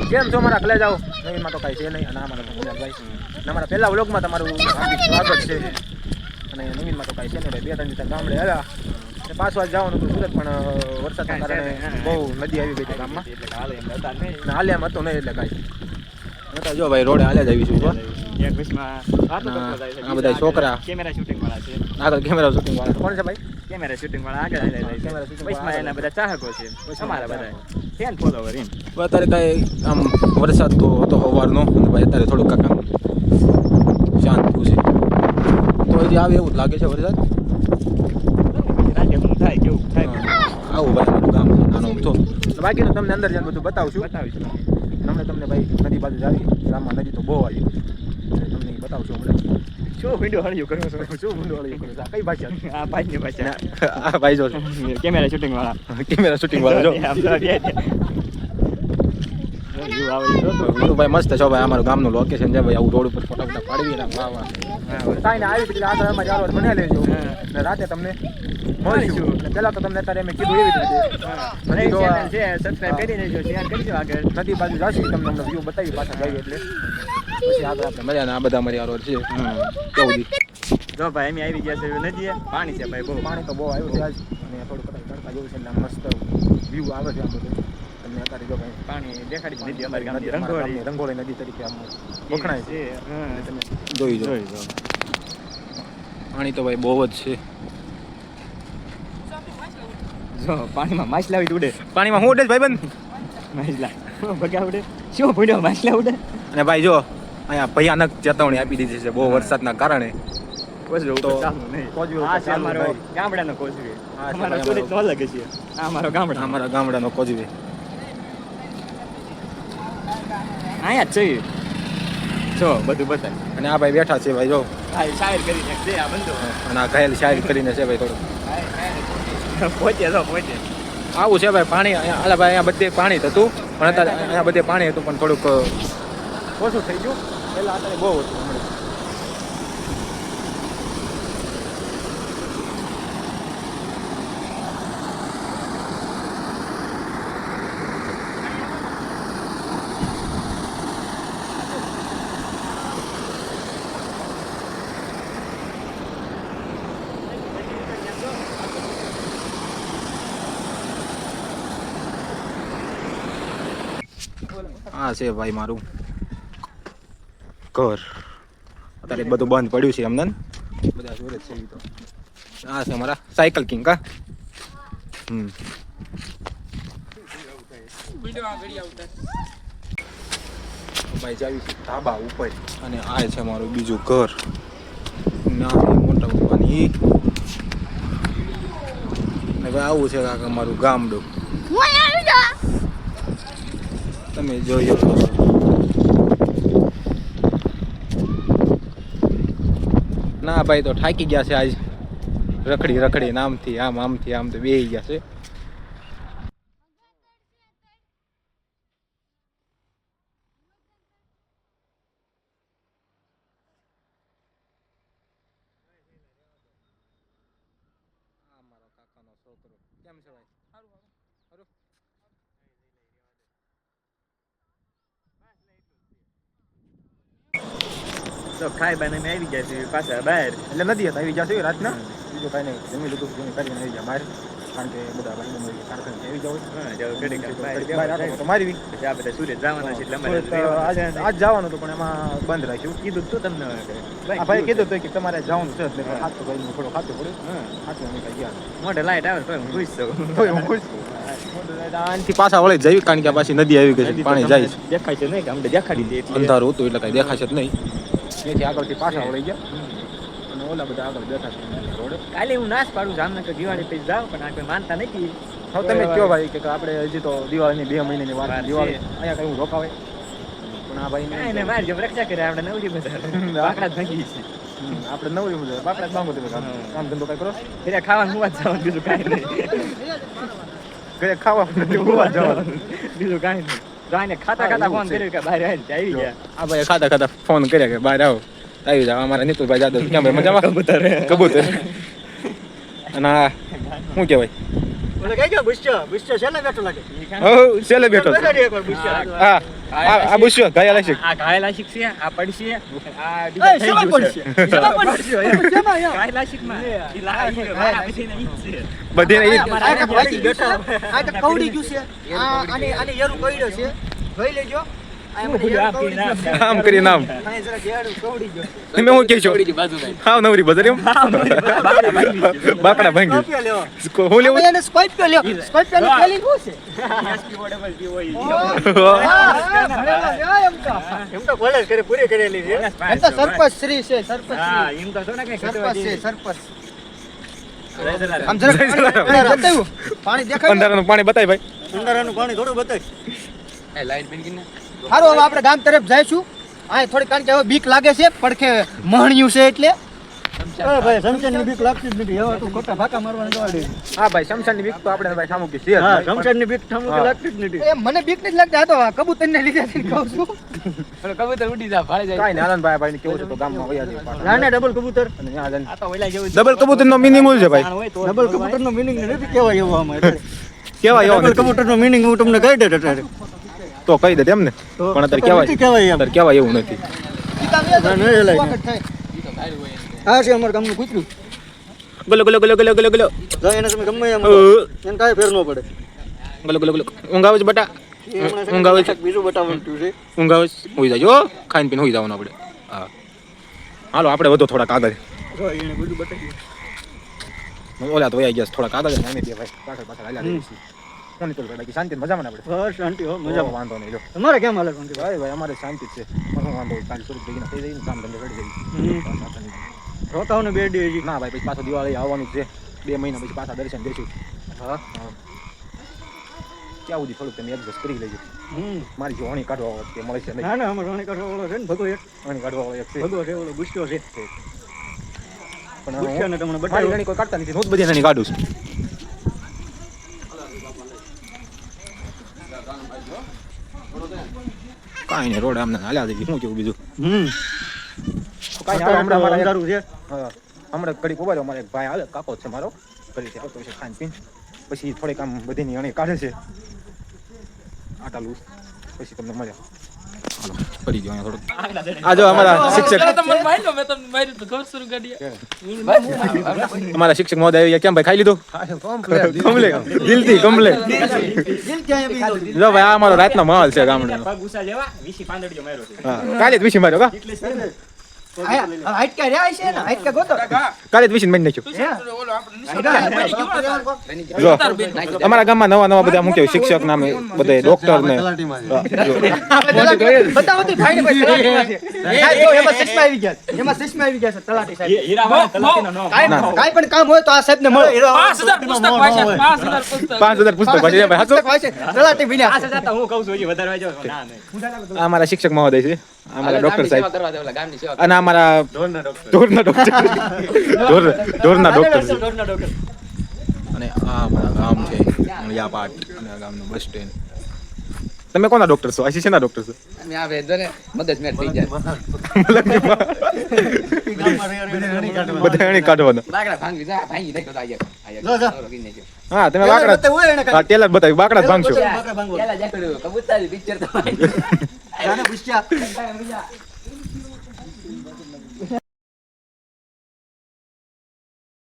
કેમ છો મારા કલે જાઓ નવીનમાં તો કાંઈ છે નહીં અને અમારા ભાઈ અને અમારા પહેલા વ્લોગમાં તમારું હાર્દિક સ્વાગત છે અને નવીનમાં તો કાંઈ છે નહીં ભાઈ 2-3 દિવસ ગામડે આવ્યા અને પાછું આજ જવાનું હતું સુરત પણ વરસાદના કારણે બહુ નદી આવી ગઈ હતી ગામમાં એટલે હાલે એમ હતું નહીં એટલે કાંઈ જો ભાઈ રોડે હાલે જ આવીશું જો આ બધા છોકરા કેમેરા શૂટિંગ વાળા છે આગળ કેમેરા શૂટિંગ વાળા કોણ છે ભાઈ કેમેરા શૂટિંગ વાળા આગળ કેમેરા શૂટિંગ એના બધા ચાહકો છે અમારા બધા ફેન ફોલોવર એમ અત્યારે કાંઈ આમ વરસાદ તો હતો સવારનો અને ભાઈ અત્યારે થોડુંક કાંક આમ શાંત થયું છે તો હજી આવે એવું જ લાગે છે વરસાદ રાતે હું થાય કેવું થાય આવું ભાઈ અમારું ગામ છે નાનું તો બાકીનું તમને અંદર જઈને બધું બતાવશું તમને ભાઈ નદી બાજુ જાવી ગામમાં નદી તો બહુ આવી તમને બતાવશું હમણાં શું વિડિયો હળિયું કરો છો શું ભૂંડો વાળી કરું કઈ ભાષા આ ભાઈની ભાષા આ ભાઈ જો કેમેરા શૂટિંગ વાળા જો ભાઈ મસ્ત છે ભાઈ અમારું ગામનું લોકેશન છે ભાઈ આવું રોડ ઉપર ફોટા પાડવી કાંઈ ને આવી એટલે આગળ અમારે ચાલવા બનાવી લેજો ને રાતે તમને મળીશું પહેલાં તો તમને અત્યારે મેં કીધું એવી રીતે છે સબસ્ક્રાઇબ કરી દેજો શેર કરજો આગળ નદી બાજુ જાશું તમને અમને વ્યૂ બતાવી પાછા જઈએ એટલે પછી આગળ આપણે મજાના આ બધા અમારી આરોડ છે કેવું જો ભાઈ એમ આવી ગયા છે નદી પાણી છે ભાઈ બહુ પાણી તો બહુ આવ્યું છે આજ અને થોડું કદાચ તડકા જેવું છે એટલે મસ્ત વ્યૂ આવે છે આ બધું તમને અત્યારે જો ભાઈ પાણી દેખાડી નદી અમારી ગામની રંગોળી નદી તરીકે આમ વખણાય છે તમે જોઈ પાણી તો ભાઈ બહુ જ છે જો પાણીમાં માછલા ઉડે પાણીમાં હું ઉડે ભાઈ બંધ માછલા ભગ્યા ઉડે શું ભૂડ્યો માછલા ઉડે અને ભાઈ જો અહીંયા ભયાનક ચેતવણી આપી દીધી છે બહુ વરસાદના કારણે ગામડાનો કોચવે અમારો સુરત નો અલગ છે આ અમારા ગામડાનો કોચવે અહીંયા જ છે જો બધું બતાય અને આ ભાઈ બેઠા છે ભાઈ જો શાયર કરીને છે આ બંધો અને આ ઘાયલ શાયર કરીને છે ભાઈ થોડું પહોંચે આવું છે ભાઈ પાણી અહીંયા ભાઈ અહીંયા બધે પાણી હતું પણ અત્યારે અહીંયા બધે પાણી હતું પણ થોડુંક ઓછું થઈ ગયું પહેલાં અત્યારે બહુ ઓછું હમણાં આ છે ભાઈ મારું ઘર અત્યારે બધું બંધ પડ્યું છે અમને બધા સુરત છે તો આ છે અમારા સાયકલ કિંગ કા ભાઈ જાવી છે ધાબા ઉપર અને આ છે મારું બીજું ઘર મોટા પપ્પાની હવે આવું છે કાંક અમારું ગામડું તમે જોઈ ના ભાઈ તો થાકી ગયા છે આજ રખડી આમથી આમ તો બેહી ગયા છે મારો કાકાનો છોકરો કેમ છે ભાઈ સારું તો ખાઈ બાને મેં આવી ગયા છે પાછા બહાર એટલે નદી હતા આવી જશે રાતના બીજું કાંઈ નહીં જમી લીધું જમી કરીને આવી ગયા બહાર કારણ કે બધા ભાઈ કારખાને આવી જાવ મારી આ બધા સુરત જવાના છે એટલે આજ જવાનું હતું પણ એમાં બંધ રાખ્યું કીધું તું તમને ભાઈ કીધું હતું કે તમારે જવાનું છે એટલે ખાતું ભાઈ થોડું ખાતું પડ્યું ખાતું અમે કઈ ગયા મોઢે લાઈટ આવે તો હું ખુશ છું હું ખુશ છું આનથી પાછા વળી જઈ કારણ કે પાછી નદી આવી ગઈ છે પાણી જાય છે દેખાય છે નહીં કે અમને દેખાડી દે અંધારું હતું એટલે કઈ દેખાશે જ નહીં ત્યાંથી આગળથી પાછા વળી ગયા અને ઓલા બધા આગળ બેઠા છે રોડે કાલે હું નાશ પાડું જામનગર દિવાળી પછી જાવ પણ આ કોઈ માનતા નથી હવે તમે કયો ભાઈ કે આપણે હજી તો દિવાળીની 2 મહિનાની વાત દિવાળી અહીંયા કઈ રોકાવે પણ આ ભાઈ ને મારી જેમ રક્ષા કરે આપણે નવરી બધા બાકડા ભાગી છે આપણે નવરી બધા બાકડા જ માંગો તમે કામ ધંધો કઈ કરો એટલે ખાવાનું હું જ જવાનું બીજું કાંઈ નહીં ઘરે ખાવા હોવા જવાનું બીજું કાંઈ નહીં જાઈને ખાતા ફોન કર્યો કે બહાર આવી ગયા આ ભાઈ ખાતા ફોન કર્યા કે બહાર આવો આવી જાવ અમારા નીતુભાઈ જાદવ કેમ ભાઈ મજામાં કબૂતર અને શું કહેવાય ઓલે કઈ ગયો બુસ્ચો છે ને બેઠો લાગે હો છેલ્લે બેઠો છે. બેઠો એકવાર બુસ્ચો હા આ બુસ્યો ઘાયલ છે. આ ઘાયલ આશિક છે, આ પડશે, આ એ બીજા થઈ શેમાં ગયું પડશે છે. શેમાં પડશે શેમાં યાર ઘાયલ આશિકમાં. ઈ લાગે, આ બધી નહીં જ છે. બધી નહીં. આ તો ભાગી બેઠા આ તો કવડી ગયું છે આને યરું કઈડો છે જોઈ લેજો આ મને યરું કવડી ગયું છે આમ કરી નામ આ જરા યરું કવડી ગયો તમે હું કહેશો હા નવરી બજાર એમ બાકડા ભાંગી સ્કોર્પિયો લેવો હું લેવું એને સ્કોર્પિયો લ્યો સ્કોર્પિયો ની ફેલિંગ શું છે એમ તો કોલેજ કરે પૂરી કરેલી છે એમ તો સરપંચ શ્રી છે સરપંચ હા, શ્રી એમ તો છો ને કઈ સરપંચ છે સરપંચ સરપંચ. આમ જરા બતાવ્યું પાણી દેખાય અંધારાનું પાણી બતાય ભાઈ. અંધારાનું પાણી થોડું બતાય લાઈટ બેન કિને સારું હવે આપણે ગામ તરફ જઈશું આ થોડી કારણ કે હવે બીક લાગે છે પડખે મહણ્યું છે એટલે ભાઈ શમશાનની બીક લાગતી જ નથી હવે તું ખોટા ભાકા મારવાના જવા દે હા ભાઈ શમશાનની બીક તો આપણે ભાઈ સામું કે છે જ હા ભાઈ. શમશાનની બીક ઠામું કે હા. લાગતી જ નથી એ મને બીક નથી લાગતી આ તો કબૂતરને લીધે છે ને કહું છું કબૂતર ઉડી જા ભાઈ જાય. કાંઈ નહીં, આનંદભાઈ ભાઈને કેવું છે તો ગામમાં વયા જાય પાછા. નાના ડબલ કબૂતર અને ત્યાં જઈને આ તો ઓલા જેવું જ. ડબલ કબૂતરનો મિનિંગ શું છે ભાઈ? જાણ હોય તો જ ડબલ બોલવાય. કબૂતરનો મીનિંગ નથી કહેવાય એવું આમાં એટલે. કેવાય એવો ડબલ નથી. કબૂતરનો મીનિંગ હું તમને કહી દે અત્યારે તો કહી દે તેમ ને તો પણ અત્યારે નથી કહેવાય કહેવાય એમ અત્યારે કહેવાય એવું નથી. આ છે અમારા ગામનું કૂતરું ગલો ગલો ગલો ગલો ગલો ગલો જો એને તમે ગમે એમ અ. એને કાંઈ ફેર ન પડે ગલો ગલો ગલો ઊંઘ આવે છે બટા? એ હમણાં છે ને ઊંઘ આવે છે? બીજું બતાવવાનું થયું છે ઊંઘ આવે છે? હોઈ જાજો હો. ખાઈને પીને હોઈ જવાનું આપણે. હા હાલો આપણે વધો થોડાક આગળ. જો એને બધું બતાવ્યું ઓલા તો વયા ગયા છે થોડાક આગળ જ નામે દે ભાઈ. પાછળ પાછળ હાલ્યા રહીએ છીએ. કોની તો બાકી શાંતિ મજામાં ને આપણે? બસ શાંતિ હો મજામાં મજામાં વાંધો નહીં લો. તમારે કેમ હાલે શાંતિ ભાઈ ભાઈ અમારે શાંતિ જ છે. શું વાંધો હોય? કાલે સુરત ભેગી થઈ જઈને કામ ધંધે કરી જઈએ. રોતાઓને બે દી હજી ના ભાઈ પછી પાછો દિવાળી આવવાનું જ છે. 2 મહિના પછી પાછા દર્શન દઈશું. હા ક્યાં સુધી થોડુંક તમે એડજસ્ટ કરી લેજો. હમ મારી જોણી કાઢવા વાળો કે મળે છે નહીં. ના ના અમારો રાણી કાઢવા વાળો છે ને ભગો એક જોણી કાઢવા વાળો એક છે. ભગો છે ઓલો ગુસ્સો છે પણ ગુસ્સાને તમને મારી બતાવ્યું રાણી કોઈ કાઢતા નથી. હું જ બધી રાણી કાઢું છું. કાંઈ નહીં રોડ આમને હાલ્યા જઈએ. શું કેવું બીજું? હમ કાંઈ હાલો હમણાં મારા એક- અંધારું છે હા, હમણાં ઘડીક ઉભા રહો. અમારે એક ભાઈ આવે કાકો જ છે મારો ઘરેથી આવતો છે ખાઈને પીને. પછી થોડીક આમ બધીની અણી કાઢે છે આટા લૂસ. પછી તમને મળે. હાલો પડી ગયો અહીંયા થોડુંક. આ જો અમારા શિક્ષક અમારા શિક્ષક મહોદય આવી ગયા. કેમ ભાઈ ખાઈ લીધું? કમલે દિલથી કમલે. દિલ ક્યાં બી ગયું? જો ભાઈ આ અમારો રાતનો માહોલ છે ગામડાનો. પગ ઉછા લેવા, વીસી પાંદડીઓ માર્યો છે. હા કાલે જ વિસી માર્યો કા? આયા, હાઈટકા રહ્યા છે ને હાઈટકા ગોતો કાલે જ વિસી મારી નાખ્યો. હે? જો અમારા ગામમાં નવા નવા બધા શું કહેવાય શિક્ષક નામે બધા ડોક્ટર ને હા, જો. બતાવો તો ભાઈને કોઈ તલાટીમાં છે. સાહેબ, જો એમાં ચશ્મા આવી ગયા છે. એમાં ચશ્મા આવી ગયા છે તલાટી સાહેબ. હીરાવાળા તલાટીનો નો. કાંઈ પણ કામ હોય તો આ સાહેબને મળો. 5,000 પુસ્તક વાંચી જાય ભાઈ. હાચું? પુસ્તક વાંચે, તલાટી વિના. આ સજા તો હું કહું છું હજી વધારે વાંચો. ના નહીં. આ અમારા શિક્ષક મહોદય છે. અમારા ડોક્ટર સાહેબ અને અમારા ઢોરના ડોક્ટર ઢોરના ડોક્ટર છે. ડોરના ડોક્ટર. અને આ અમારા ગામ છે યાપાટ અને આ ગામનું બસ સ્ટેન્ડ. તમે કોના ડોક્ટર છો? આશી શેના ડોક્ટર છો? બધા એની કાઢવાના. જો, જો. હા તમે ટેલર બાકડા બતાવ્યું હોય એને હા કાંઈ. ટેલર બતાવી બાકડા જ ભાંગશો. બાકડા ભાંગવા. જાને પૂછ્યા.